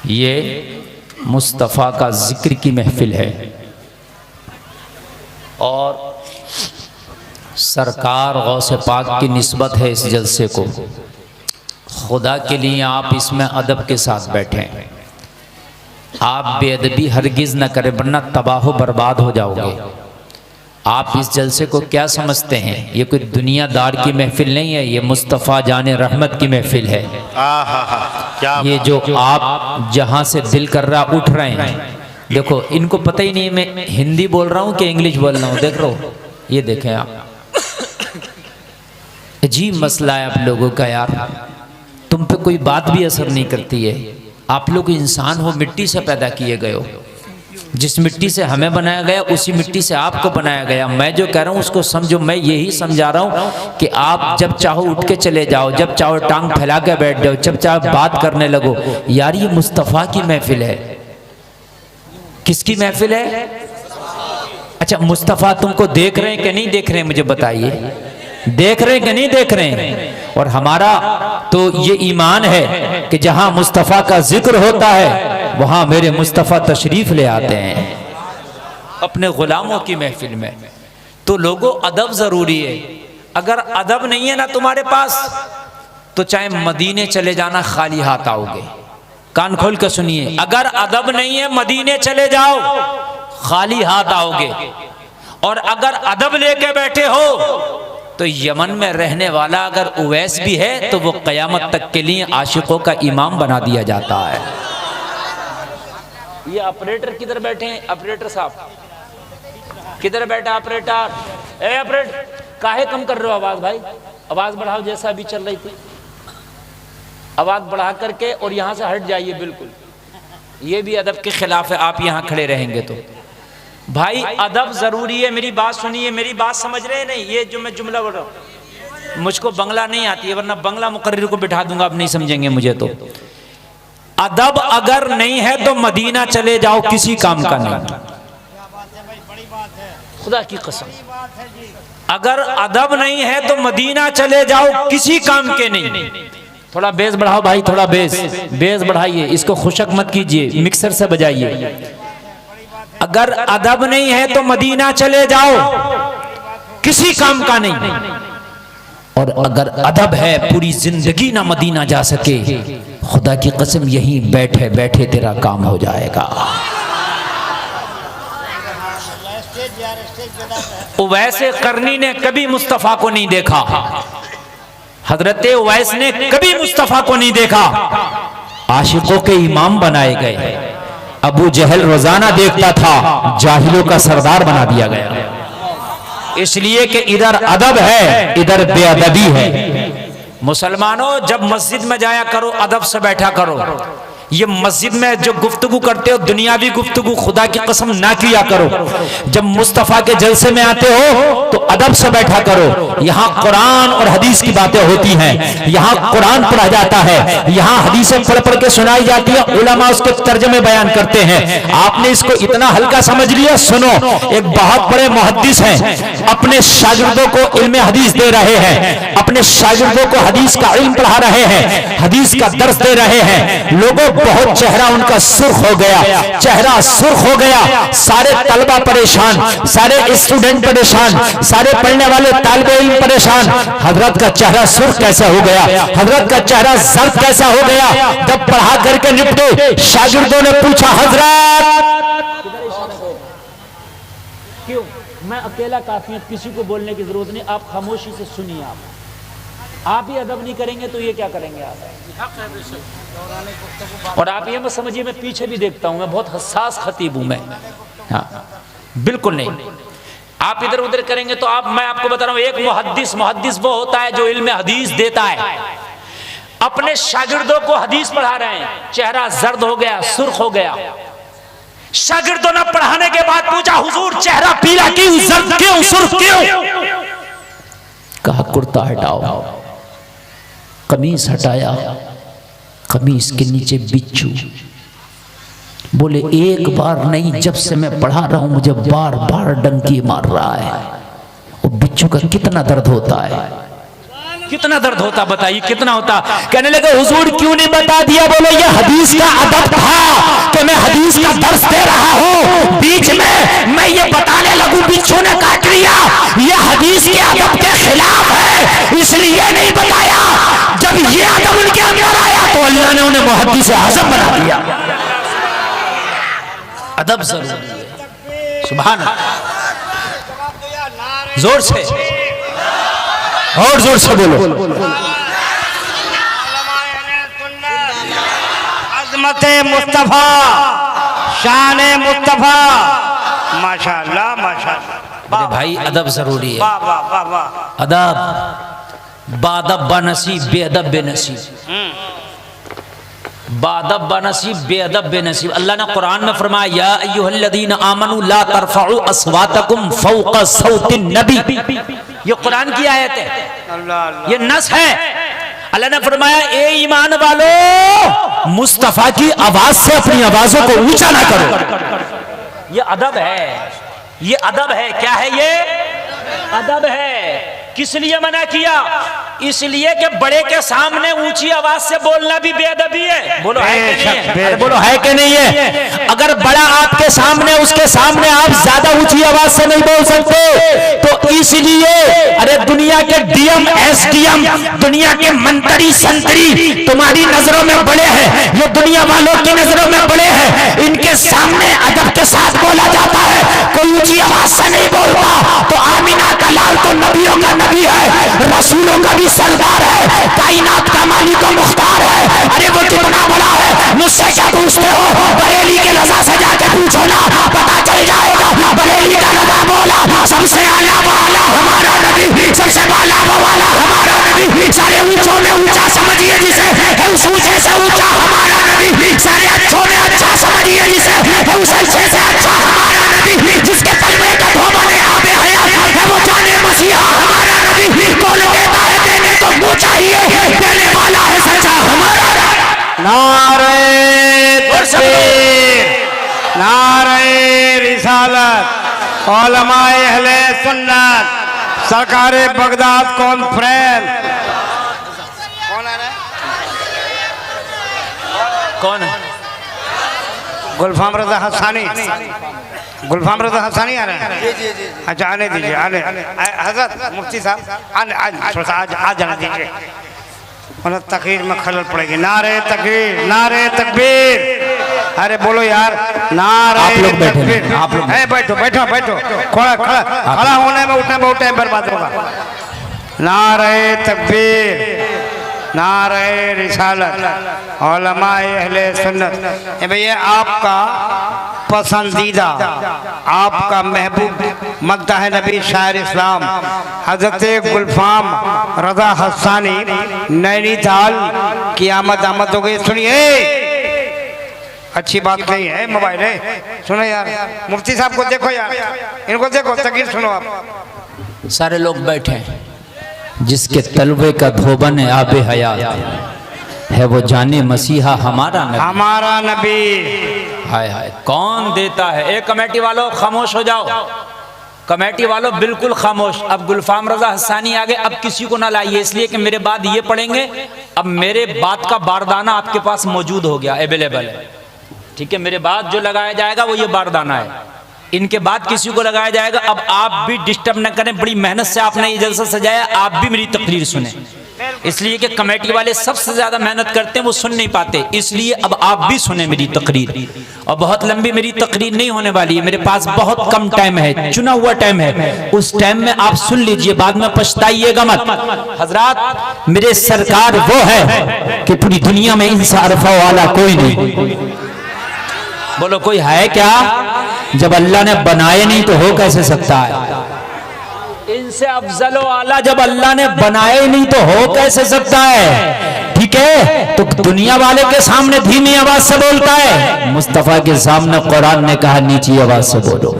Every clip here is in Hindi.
ये मुस्तफ़ा का ज़िक्र की महफ़िल है और सरकार गौसे पाक की निस्बत है इस जलसे को। खुदा के लिए आप इसमें अदब के साथ बैठें, आप बेअदबी हरगिज़ न करें वरना तबाह बर्बाद हो जाओगे। आप इस जलसे को क्या समझते हैं? ये कोई दुनियादार की महफिल नहीं है, ये मुस्तफ़ा जाने रहमत की महफिल है। क्या ये जो आप जहाँ से दिल कर रहा उठ रहे हैं, देखो इनको पता ही नहीं मैं हिंदी बोल रहा हूँ कि इंग्लिश बोल रहा हूँ। देख रहे हो, ये देखें आप, अजीब मसला है आप लोगों का यार। तुम पे कोई बात भी असर नहीं करती है। आप लोग इंसान हो, मिट्टी से पैदा किए गए हो। जिस मिट्टी से हमें बनाया गया उसी मिट्टी से आपको बनाया गया। मैं जो कह रहा हूँ उसको समझो। मैं यही समझा रहा हूँ कि आप जब चाहो उठ के चले जाओ, जब चाहो टांग फैला के बैठ जाओ, जब चाहो बात करने लगो। यार ये मुस्तफ़ा की महफिल है। किसकी महफिल है? अच्छा, मुस्तफ़ा तुमको देख रहे हैं कि नहीं देख रहे हैं? मुझे बताइए, देख रहे हैं कि नहीं देख रहे हैं? और हमारा तो ये ईमान है कि जहां मुस्तफ़ा का जिक्र होता है वहां मेरे मुस्तफ़ा तशरीफ ले आते हैं अपने गुलामों की महफिल में। तो लोगों, अदब जरूरी है। अगर अदब नहीं है ना तुम्हारे पास तो चाहे मदीने चले जाना, खाली हाथ आओगे। कान खोल कर सुनिए, अगर अदब नहीं है मदीने चले जाओ, खाली हाथ आओगे। और अगर अदब लेके बैठे हो तो यमन में रहने वाला अगर उवैस भी है तो वो क़यामत तक के लिए आशिकों का इमाम बना दिया जाता है। ये ऑपरेटर किधर बैठे हैं? ऑपरेटर साहब किधर बैठा? ऑपरेटर, ए ऑपरेटर, काहे कम कर रहे हो आवाज? भाई आवाज बढ़ाओ, जैसा अभी चल रही थी आवाज बढ़ा करके, और यहाँ से हट जाइए बिल्कुल। ये भी अदब के खिलाफ है, आप यहाँ खड़े रहेंगे तो। भाई अदब जरूरी है। मेरी बात सुनिए, मेरी बात समझ रहे हैं नहीं? ये जो मैं जुमला बोल रहा हूँ, मुझको बंगला नहीं आती है वरना बंगला मुकर्रिर को बिठा दूंगा, आप नहीं समझेंगे मुझे। तो अदब अगर नहीं है तो मदीना चले जाओ, किसी काम का नहीं। खुदा की कसम, अगर अदब नहीं है तो मदीना चले जाओ, किसी काम के नहीं। थोड़ा बेस बढ़ाओ भाई, थोड़ा बेस बढ़ाइए, इसको खुशक मत कीजिए, मिक्सर से बजाइए। अगर अदब नहीं है तो मदीना चले जाओ, किसी काम का नहीं। और अगर अदब है, पूरी जिंदगी ना मदीना जा सके, खुदा की कसम यहीं बैठे बैठे तेरा काम हो जाएगा। उवैसे करनी ने कभी मुस्तफ़ा को नहीं देखा, हजरत उवैस ने कभी मुस्तफ़ा को नहीं देखा। आशिकों के इमाम बनाए गए। अबू जहल रोजाना देखता था, जाहिलों का सरदार बना दिया गया। इसलिए कि इधर अदब है, इधर बेअदबी है। मुसलमानों, जब मस्जिद में जाया करो अदब से बैठा करो। ये मस्जिद में जो गुफ्तगू करते हो दुनियावी गुफ्तगू, खुदा की कसम ना किया करो। जब मुस्तफ़ा के जलसे में आते हो तो अदब से बैठा करो। यहाँ कुरान और हदीस की बातें होती हैं, यहाँ कुरान पढ़ा जाता है, यहाँ हदीसें पढ़ पढ़ के सुनाई जाती है, उलमा उसके तर्जमे बयान करते हैं। आपने इसको इतना हल्का समझ लिया। सुनो, एक बहुत बड़े मुहद्दिस हैं, अपने शागिर्दों को इल्म हदीस दे रहे हैं, अपने शागिर्दों को हदीस का इल्म पढ़ा रहे हैं, हदीस का दर्स दे रहे हैं। लोगों, बहुत चेहरा उनका सुर्ख हो गया, चेहरा सुर्ख हो गया। सारे तलबा परेशान, सारे स्टूडेंट परेशान, सारे पढ़ने वाले तालिबे इल्म परेशान। हजरत का चेहरा सुर्ख कैसा हो गया? हजरत का चेहरा जर्द कैसा हो गया? जब पढ़ा करके निपटे, शागिर्दों ने पूछा, हजरत क्यों? मैं अकेला काफी हूं, किसी को बोलने की जरूरत नहीं, आप खामोशी से सुनिए। आप ही अदब नहीं करेंगे तो ये क्या करेंगे आप? और आप ये मत समझिए मैं पीछे भी देखता हूं, मैं बहुत हसास खतीब हूं मैं। हाँ, बिल्कुल नहीं। आप इधर उधर करेंगे तो आप, मैं आपको बता रहा हूं, एक मुहद्दिस वो होता है जो इल्म हदीस देता है। अपने शागिर्दों को हदीस पढ़ा रहे हैं, चेहरा जर्द हो गया, सुर्ख हो गया। शागिर्दों ने पढ़ाने के बाद पूछा, हुजूर चेहरा पीला क्यों, जर्द क्यों, सुर्ख क्यों? कहा कुर्ता हटाओ। कमीज हटाया, कमीज के नीचे बिच्छू। बोले एक बार नहीं, जब से मैं पढ़ा रहा हूं मुझे बार बार डंकी मार रहा है। वो बिच्छू का कितना दर्द होता है। कितना दर्द होता, बताइए कितना होता। कहने लगे हुजूर क्यों नहीं बता दिया? बोले ये हदीस का अदब था कि मैं हदीस का दर्स दे रहा हूँ, बीच में मैं ये बताने लगूं बिच्छू ने काट लिया, ये हदीस के अदब के खिलाफ है, इसलिए नहीं बताया। जब ये अदब उनके अंदर आया तो अल्लाह ने उन्हें मुहद्दिस आज़म बना दिया। अदब जरूरी है। सुभान अल्लाह। जोर से और जोर से बोलो। अज़मत मुस्तफा, शान मुस्तफा, माशाअल्लाह माशाअल्लाह। मेरे भाई अदब जरूरी है। वाह वाह वाह वाह। अदब बादब बनसीब बेअदब बेनसीब, बादब बनसीब बेअदब बेनसीब। अल्लाह ने कुरान में फरमाया या अय्युहल्लज़ीना आमनू ला तरफ़अू अस्वातकुम फ़ौक़ सौतिन नबी। ये कुरान की आयत है, अल्लाह ये नस है। अल्लाह ने फरमाया ए ईमान वालों, मुस्तफा की आवाज से अपनी आवाजों को ऊंचा ना करो। ये अदब है, ये अदब है। क्या है ये? अदब है। किस लिए मना किया? इसलिए कि बड़े के सामने ऊंची आवाज से बोलना भी बेअदबी है। बोलो है कि नहीं है? अरे बोलो है कि नहीं है? अगर बड़ा आपके सामने, उसके सामने आप ज्यादा ऊंची आवाज से नहीं बोल सकते, तो इसलिए अरे दुनिया के डीएम एसडीएम, दुनिया के मंत्री संतरी तुम्हारी नजरों में बड़े हैं, ये दुनिया वालों की नजरों में बड़े हैं, इनके सामने अदब के साथ बोला जाता है। कोई ऊंची आवाज से नहीं बोलता तो आमीना का लाल तो नबियों का नबी है, रसूलों का भी सरदार है, कायनात का मालिक और मुख्तार है। अरे वो कितना बड़ा है, मुझसे क्या पूछते हो? बरेली के रजा से जाके पूछो ना, पता चल जाएगा। बरेली का रजा बोला सबसे आला वाला हमारा नबी, सबसे वाला वाला हमारा नबी, सारे ऊंचों में ऊंचा समझिए जिसे, उस ऊंचे से ऊंचा हमारा नबी, सारे अच्छों में अच्छा समझिए जिसे, उस अच्छे से अच्छा हमारा नबी, जिसके तलवे का धोबने आबे हयात है वो जाने मसीहा हमारा नबी। कौन देता है देने तो वो चाहिए, देने वाला है सच्चा हमारा नबी। नारे तकबीर, नारे रिसालत, उलमाए अहले सुन्नत, सरकारे बगदाद कॉन्फ्रेंस। कौन आ रहा है? कौन है? गुलफाम रजा हसानी, गुलफाम रजा हसानी आ रहे हैं। अच्छा आने दीजिए, आने हजरत मुफ्ती साहब आज आ जाने दीजिए, उन्हें तकरीर में खलल पड़ेगी। नारे तकबीर, नारे तकबीर। अरे बोलो यार, नारे तकबीर। आप लोग बैठो बैठो बैठो, खड़ा होने में उठने बहुत टाइम बर्बाद होगा। नारे तकबीर, नारे रिसालत, उलमाए अहले सुन्नत। ये भैया आपका पसंदीदा, आपका महबूब मद्दाह नबी शायर इस्लाम हजरत गुलफाम रजा हसानी नैनीताल की आमद हो गई। सुनिए, अच्छी बात नहीं है मोबाइल है, सुनो यार। मुफ्ती साहब को देखो यार, इनको देखो, तकरीर सुनो आप। सारे लोग बैठे हैं, जिसके तलवे का धोबन आबे हयात है वो जाने मसीहा हमारा नबी, हमारा नबी। हाय हाय, कौन देता है? एक कमेटी वालों खामोश हो जाओ, कमेटी वालों बिल्कुल खामोश। अब गुलफाम रजा हसानी आगे, अब किसी को ना लाइए, इसलिए कि मेरे बाद ये पढ़ेंगे। अब मेरे बात का बारदाना आपके पास मौजूद हो गया, अवेलेबल है, ठीक है। मेरे बाद जो लगाया जाएगा वो ये बारदाना है, इनके बाद किसी को लगाया जाएगा। अब आप भी डिस्टर्ब न करें, बड़ी मेहनत से आपने ये जलसा सजाया, आप भी मेरी तकरीर सुने, इसलिए कि कमेटी वाले सबसे ज्यादा मेहनत करते हैं, वो सुन नहीं पाते, इसलिए अब आप भी सुने मेरी तकरीर। और बहुत लंबी मेरी तकरीर नहीं होने वाली है, मेरे पास बहुत कम टाइम है, चुना हुआ टाइम है, उस टाइम में आप सुन लीजिए, बाद में पछताइएगा मत। हजरात, मेरे सरकार वो है कि पूरी दुनिया में इनसे अरफा वाला कोई नहीं। बोलो कोई है क्या? जब अल्लाह ने बनाए नहीं तो हो कैसे सकता है? इनसे अफजल आला जब अल्लाह ने बनाए नहीं तो हो कैसे सकता है? ठीक है, तो दुनिया वाले के सामने धीमी आवाज से बोलता है, मुस्तफा के सामने कुरान ने कहा नीची आवाज से बोलो।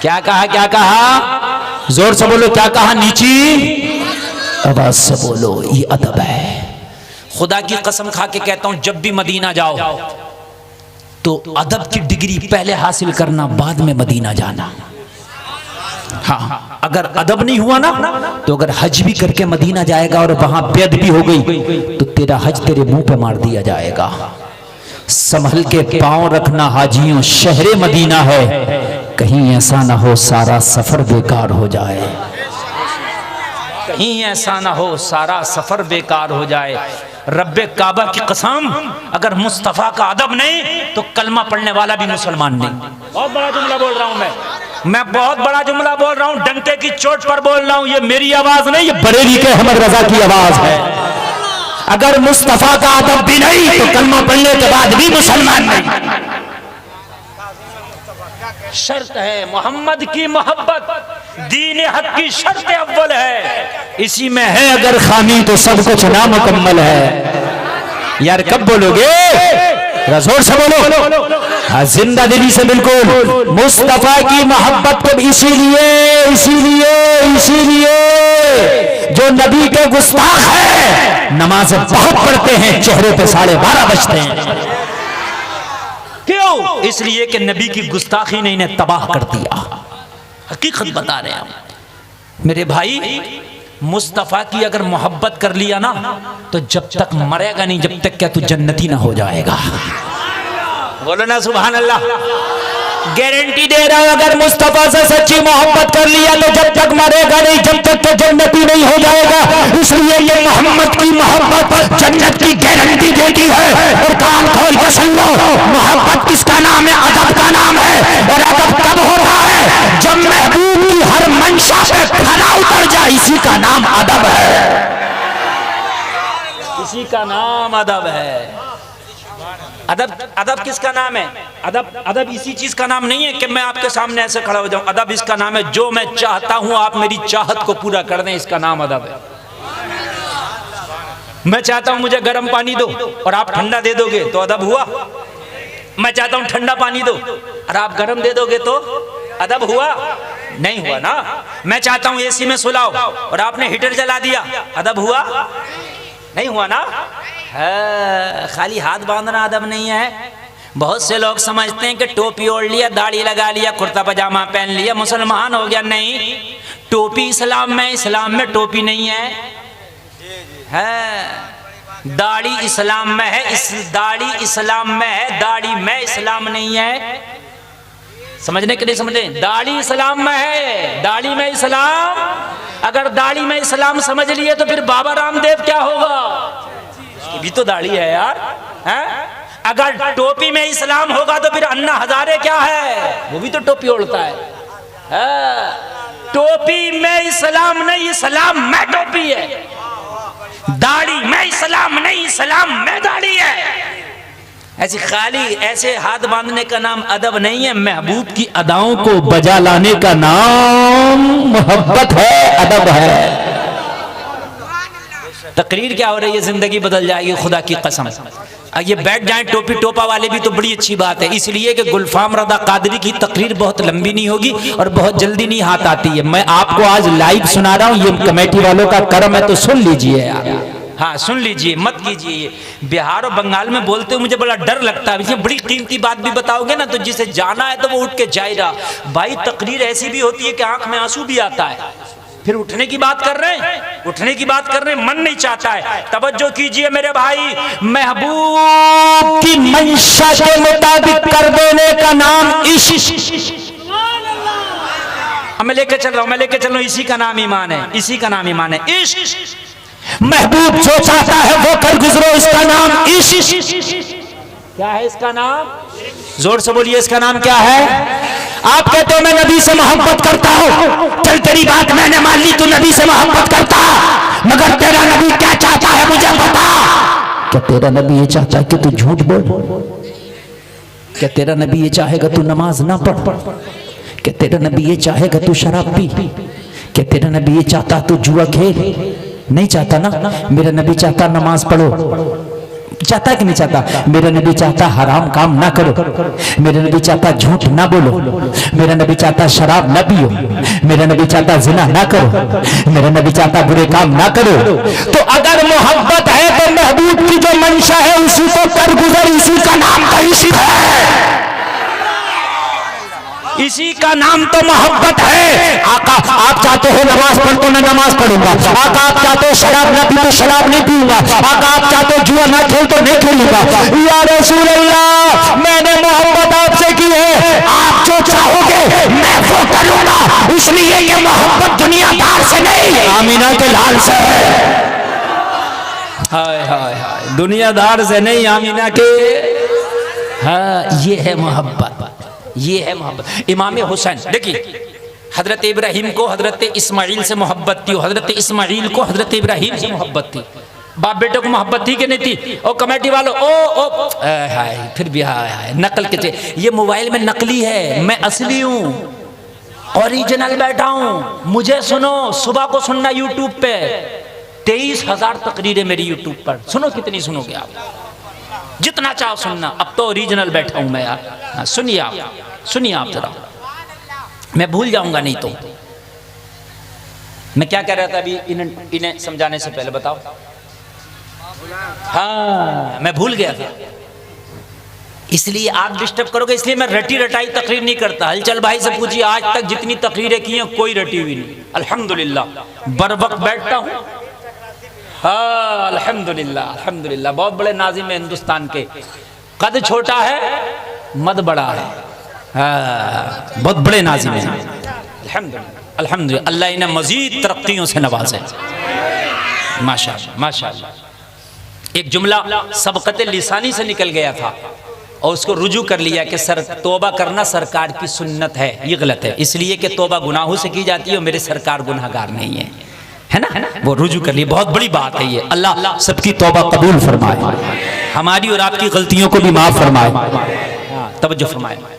क्या कहा? क्या कहा? जोर से बोलो, क्या कहा? नीची आवाज से बोलो। ये अदब है। खुदा की कसम खा के कहता हूं, जब भी मदीना जाओ तो अदब की डिग्री पहले हासिल करना, बाद में मदीना जाना। हाँ, अगर अदब नहीं हुआ ना तो अगर हज भी करके मदीना जाएगा और वहां बेअदबी हो गई तो तेरा हज तेरे मुंह पे मार दिया जाएगा। संभल के पांव रखना हाजियों, शहरे मदीना है, कहीं ऐसा ना हो सारा सफर बेकार हो जाए, कहीं ऐसा ना हो सारा सफर बेकार हो जाए। रब्बे काबा की कसम, अगर मुस्तफ़ा का अदब नहीं तो कलमा पढ़ने वाला भी मुसलमान नहीं। बहुत बड़ा जुमला बोल रहा हूं मैं बहुत बड़ा जुमला बोल रहा हूं, डंके की चोट पर बोल रहा हूं। ये मेरी आवाज नहीं, ये बरेली के अहमद रजा की आवाज है। अगर मुस्तफ़ा का अदब भी नहीं तो कलमा पढ़ने के बाद भी मुसलमान नहीं। शर्त है मोहम्मद की मोहब्बत, दीन हक की शर्त अव्वल है, इसी में है अगर खामी तो सब कुछ नामुकम्मल है। यार कब बोलोगे, जोर से बोलो, हाँ जिंदा दिली से बिल्कुल। मुस्तफा की मोहब्बत को इसीलिए जो नबी के गुस्ताख है नमाज बहुत पढ़ते हैं, चेहरे पे 12:30 बजते हैं। क्यों? इसलिए कि नबी की गुस्ताखी ने इन्हें तबाह कर दिया। हकीकत बता रहे हैं मेरे भाई, मुस्तफ़ा की अगर मोहब्बत कर लिया ना तो जब तक मरेगा नहीं, जब तक क्या तू जन्नती ना हो जाएगा। बोलो ना सुभान अल्लाह। गारंटी दे रहा हूं, अगर मुस्तफ़ा से सच्ची मोहब्बत कर लिया तो जब तक मरेगा नहीं, जब तक तो जन्नती नहीं हो जाएगा। इसलिए ये मोहम्मद की मोहब्बत जन्नत की गारंटी देती है। और कान खोल के सुन लो, मोहब्बत किसका नाम है? अदब का नाम है। और अदब कब हो रहा है? जब महबूब की हर मंशा पे खरा उतर जाए, इसी का नाम अदब है, इसी का नाम अदब है। अदब किसका नाम है? अदब इसी चीज का नाम नहीं है कि मैं आपके सामने ऐसे खड़ा हो जाऊं। अदब इसका नाम है जो मैं चाहता हूं आप मेरी चाहत को पूरा कर दें, इसका नाम अदब है। मैं चाहता हूं मुझे गर्म पानी दो और आप ठंडा दे दोगे तो अदब हुआ। मैं चाहता हूं ठंडा पानी दो और आप गर्म दे दोगे तो अदब हुआ? नहीं हुआ ना। मैं चाहता हूं एसी में सुलाओ और आपने हीटर जला दिया, अदब हुआ? नहीं हुआ ना। खाली हाथ बांधना अदब नहीं है। बहुत से लोग समझते हैं कि टोपी ओढ़ लिया, दाढ़ी लगा लिया, कुर्ता पजामा पहन लिया, मुसलमान हो गया। नहीं, टोपी इस्लाम में टोपी नहीं है। दाढ़ी इस्लाम में है, दाढ़ी इस्लाम में है, दाढ़ी में इस्लाम नहीं है। समझने के लिए समझे, दाढ़ी इस्लाम में है, दाढ़ी में इस्लाम। अगर दाढ़ी में इस्लाम समझ लिए तो फिर बाबा रामदेव क्या होगा? उसकी भी तो दाढ़ी है यार, हैं? अगर टोपी में इस्लाम होगा तो फिर अन्ना हजारे क्या है? वो भी तो टोपी ओढ़ता है। टोपी में इस्लाम नहीं, इस्लाम में टोपी है। दाढ़ी में इस्लाम नहीं, इस्लाम में दाढ़ी है। ऐसी खाली ऐसे हाथ बांधने का नाम अदब नहीं है। महबूब की अदाओं को बजा लाने का नाम मोहब्बत है, अदब है। तकरीर क्या हो रही है, जिंदगी बदल जाएगी खुदा की कसम। ये बैठ जाएं टोपी टोपा वाले भी तो बड़ी अच्छी बात है, इसलिए कि गुलफाम रदा कादरी की तकरीर बहुत लंबी नहीं होगी और बहुत जल्दी नहीं हाथ आती है। मैं आपको आज लाइव सुना रहा हूँ, ये कमेटी वालों का कर्म है, तो सुन लीजिए यार। हाँ सुन लीजिए, मत कीजिए। बिहार और बंगाल में बोलते हुए मुझे बड़ा डर लगता है। बड़ी कीमती बात भी बताओगे ना तो जिसे जाना है तो वो उठ के जाएगा। भाई तकरीर ऐसी भी होती है कि आंख में आंसू भी आता है, फिर उठने की बात कर रहे हैं, उठने की बात कर रहे हैं, मन नहीं चाहता है। तवज्जो कीजिए मेरे भाई, महबूब की मंशा के मुताबिक कर देने का नाम इश्क। मैं लेके चल रहा हूं, इसी का नाम ईमान है, इसी का नाम ईमान है, इश्क। महबूब जो चाहता है वो कर गुजरो, इसका नाम इश्क। क्या है इसका नाम? जोर से बोलिए, इसका नाम क्या है? आप कहते हो मैं नबी से मोहब्बत करता हूं, चल तेरी बात मैंने मान ली, तू नबी से मोहब्बत करता, मगर तेरा नबी क्या चाहता है मुझे बता। क्या तेरा नबी ये चाहता है कि तू झूठ बोल? क्या तेरा नबी ये चाहेगा तू नमाज ना पढ़? क्या तेरा नबी ये चाहेगा तू शराब पी? क्या तेरा नबी ये चाहता तू जुआ खेल? नहीं चाहता ना। मेरा नबी चाहता नमाज पढ़ो, चाहता कि नहीं चाहता? मेरा नबी चाहता हराम काम ना करो, मेरा नबी चाहता झूठ ना बोलो, मेरा नबी चाहता शराब ना पियो, मेरा नबी चाहता जिना ना करो, मेरा नबी चाहता बुरे काम ना करो। तो अगर मोहब्बत है तो महबूब की जो मंशा है उसी को कर गुजर, इसी का नाम तो इश्क है, इसी का नाम तो मोहब्बत है। आका आप चाहते हो नमाज पढ़ तो मैं नमाज पढ़ूंगा, आका आप चाहते हो शराब ना पी तो शराब नहीं पीऊंगा, आका आप चाहते हो जुआ ना खेल तो नहीं खेलूंगा। या रसूल अल्लाह, मैंने मोहब्बत आपसे की है, आप जो चाहोगे मैं वो करूंगा, इसलिए ये मोहब्बत दुनियादार से नहीं आमीना के लाल से है। हाय हाय हाय, दुनियादार से नहीं, आमीना के। हाँ, ये है मोहब्बत, ये है मोहब्बत। इमाम हुसैन देखिए, हजरत इब्राहिम को हजरत इस्माइल से मोहब्बत थी, हजरत इस्माइल को हजरत इब्राहिम से मोहब्बत थी। बाप बेटे को मोहब्बत थी कि नहीं थी? ओ कमेटी वालों, ओ हाय, फिर भी हाय हाय, नकल के ये मोबाइल में नकली है, मैं असली हूँ, ओरिजिनल बैठा हूँ। मुझे सुनो, सुबह को सुनना यूट्यूब पे 23,000 तकरीरें मेरी यूट्यूब पर, सुनो कितनी सुनोगे आप, जितना चाहो सुनना। अब तो ओरिजिनल बैठा हूं मैं यार। सुनिए आप, सुनिए आप जरा, मैं भूल जाऊंगा नहीं तो। मैं क्या कह रहा था अभी इन्हें समझाने से पहले, बताओ। हाँ, मैं भूल गया था, इसलिए आप डिस्टर्ब करोगे, इसलिए मैं रटी रटाई तकरीर नहीं करता। हलचल भाई से पूछिए, आज तक जितनी तकरीरें की हैं कोई रटी हुई नहीं, अल्हम्दुलिल्लाह। बर वक्त बैठता हूँ। हाँ, अल्हम्दुलिल्लाह, अल्हम्दुलिल्लाह। बहुत बड़े नाजिम है हिंदुस्तान के, कद छोटा है मद बड़ा है। हाँ, बहुत बड़े नाजिम है, अल्हम्दुलिल्लाह, अल्हम्दुलिल्लाह। अल्लाह इन्हें मजीद तरक्कियों से नवाजे, माशाअल्लाह, माशाअल्लाह। एक जुमला सबकत लिसानी से निकल गया था और उसको रुजू कर लिया कि सर तौबा करना सरकार की सुन्नत है, ये गलत है, इसलिए कि तौबा गुनाहों से की जाती है और मेरे सरकार गुनाहगार नहीं है ना, वो रुजू कर लिए। बहुत बड़ी बात है ये। अल्लाह सबकी तौबा कबूल फरमाए, हमारी और आपकी गलतियों को भी माफ फरमाए। तवज्जो फरमाए।